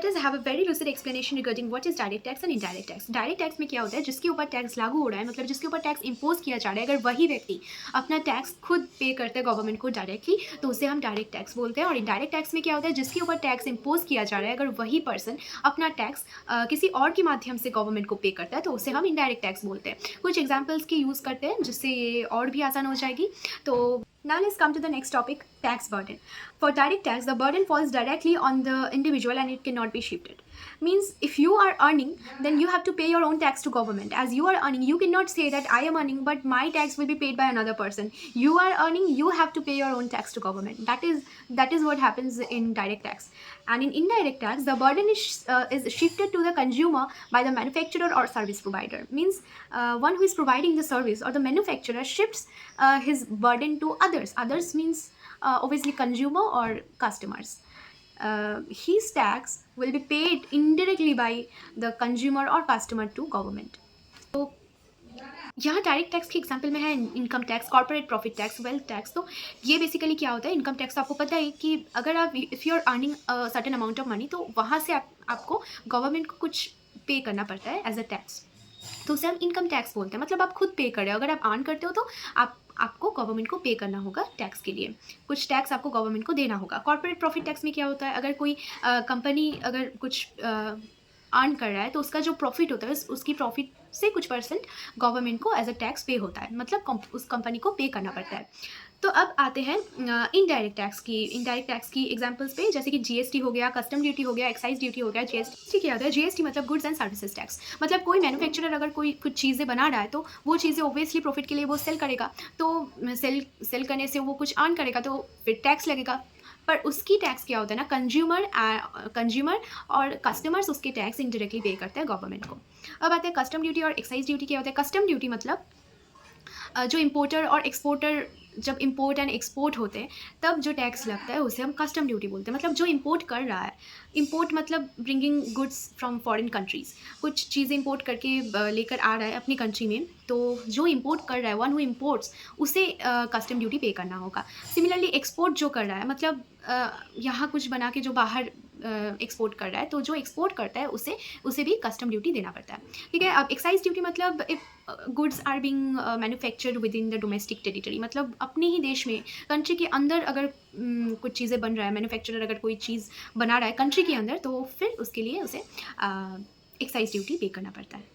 Let us have a very lucid explanation regarding what is direct tax and indirect tax. Direct tax में क्या होता है, जिसके ऊपर टैक्स लागू हो रहा है, मतलब जिसके ऊपर टैक्स इम्पोज किया जा रहा है, अगर वही व्यक्ति अपना टैक्स खुद पे करता है गवर्नमेंट को डायरेक्टली, तो उसे हम डायरेक्ट टैक्स बोलते हैं। और इनडायरेक्ट टैक्स में क्या होता है, जिसके ऊपर टैक्स इम्पोज किया जा रहा है, अगर वही पर्सन अपना टैक्स किसी और के माध्यम से गवर्नमेंट को पे करता है, तो उसे हम इनडायरेक्ट टैक्स बोलते हैं। कुछ एग्जाम्पल्स की यूज़ करते हैं जिससे ये और भी आसान हो जाएगी। तो now let's come to the next topic, tax burden. For direct tax, the burden falls directly on the individual and it cannot be shifted. Means if you are earning, then you have to pay your own tax to government. As you are earning, you cannot say that I am earning but my tax will be paid by another person. You are earning, you have to pay your own tax to government. That is what happens in direct tax. And in indirect tax, the burden is shifted to the consumer by the manufacturer or service provider. Means one who is providing the service or the manufacturer shifts his burden to others. Others means obviously consumer or customers. His tax will be paid indirectly by the consumer or customer to government. तो यहाँ direct tax की example में है income tax, corporate profit tax, wealth tax. तो ये basically क्या होता है, इनकम टैक्स आपको पता है कि अगर आप if you are earning certain amount of money, तो वहाँ से आपको गवर्नमेंट को कुछ पे करना पड़ता है एज अ टैक्स, तो उसे हम इनकम टैक्स बोलते हैं। मतलब आप खुद पे कर रहे हो, अगर आप अर्न करते हो तो आपको गवर्नमेंट को पे करना होगा टैक्स के लिए, कुछ टैक्स आपको गवर्नमेंट को देना होगा। कॉर्पोरेट प्रॉफिट टैक्स में क्या होता है, अगर कोई कंपनी अगर कुछ अर्न कर रहा है, तो उसका जो प्रॉफिट होता है उसकी प्रॉफिट से कुछ परसेंट गवर्नमेंट को एज अ टैक्स पे होता है, मतलब उस कंपनी को पे करना पड़ता है। तो अब आते हैं इनडायरेक्ट टैक्स की एग्जांपल्स पे, जैसे कि जीएसटी हो गया, कस्टम ड्यूटी हो गया, एक्साइज ड्यूटी हो गया। जीएसटी क्या होता है, जीएसटी मतलब गुड्स एंड सर्विसेज टैक्स। मतलब कोई मैन्युफैक्चरर अगर कोई कुछ चीज़ें बना रहा है, तो वो चीज़ें ओबियसली प्रॉफिट के लिए वो सेल करेगा, तो सेल करने से वो कुछ अर्न करेगा, तो फिर टैक्स लगेगा। पर उसकी टैक्स क्या होता है ना, कंज्यूमर और कस्टमर्स उसके टैक्स इंडायरेक्टली पे करते हैं गवर्नमेंट को। अब आते हैं कस्टम ड्यूटी और एक्साइज ड्यूटी। क्या होता है कस्टम ड्यूटी, मतलब जो इम्पोर्टर और एक्सपोर्टर जब इम्पोर्ट एंड एक्सपोर्ट होते हैं तब जो टैक्स लगता है उसे हम कस्टम ड्यूटी बोलते हैं। मतलब जो इम्पोर्ट कर रहा है, इम्पोर्ट मतलब bringing goods from foreign countries, कुछ चीज़ें इम्पोर्ट करके लेकर आ रहा है अपनी कंट्री में, तो जो इम्पोर्ट कर रहा है, वन हु इम्पोर्ट्स, उसे कस्टम ड्यूटी पे करना होगा। सिमिलरली एक्सपोर्ट जो कर रहा है, मतलब यहाँ कुछ बना के जो बाहर एक्सपोर्ट कर रहा है, तो जो एक्सपोर्ट करता है उसे भी कस्टम ड्यूटी देना पड़ता है। ठीक है। अब एक्साइज ड्यूटी मतलब if goods are being manufactured within the domestic territory, मतलब अपने ही देश में, कंट्री के अंदर अगर कुछ चीज़ें बन रहा है, मैन्युफैक्चरर अगर कोई चीज़ बना रहा है कंट्री के अंदर, तो फिर उसके लिए उसे एक्साइज ड्यूटी पे करना पड़ता है।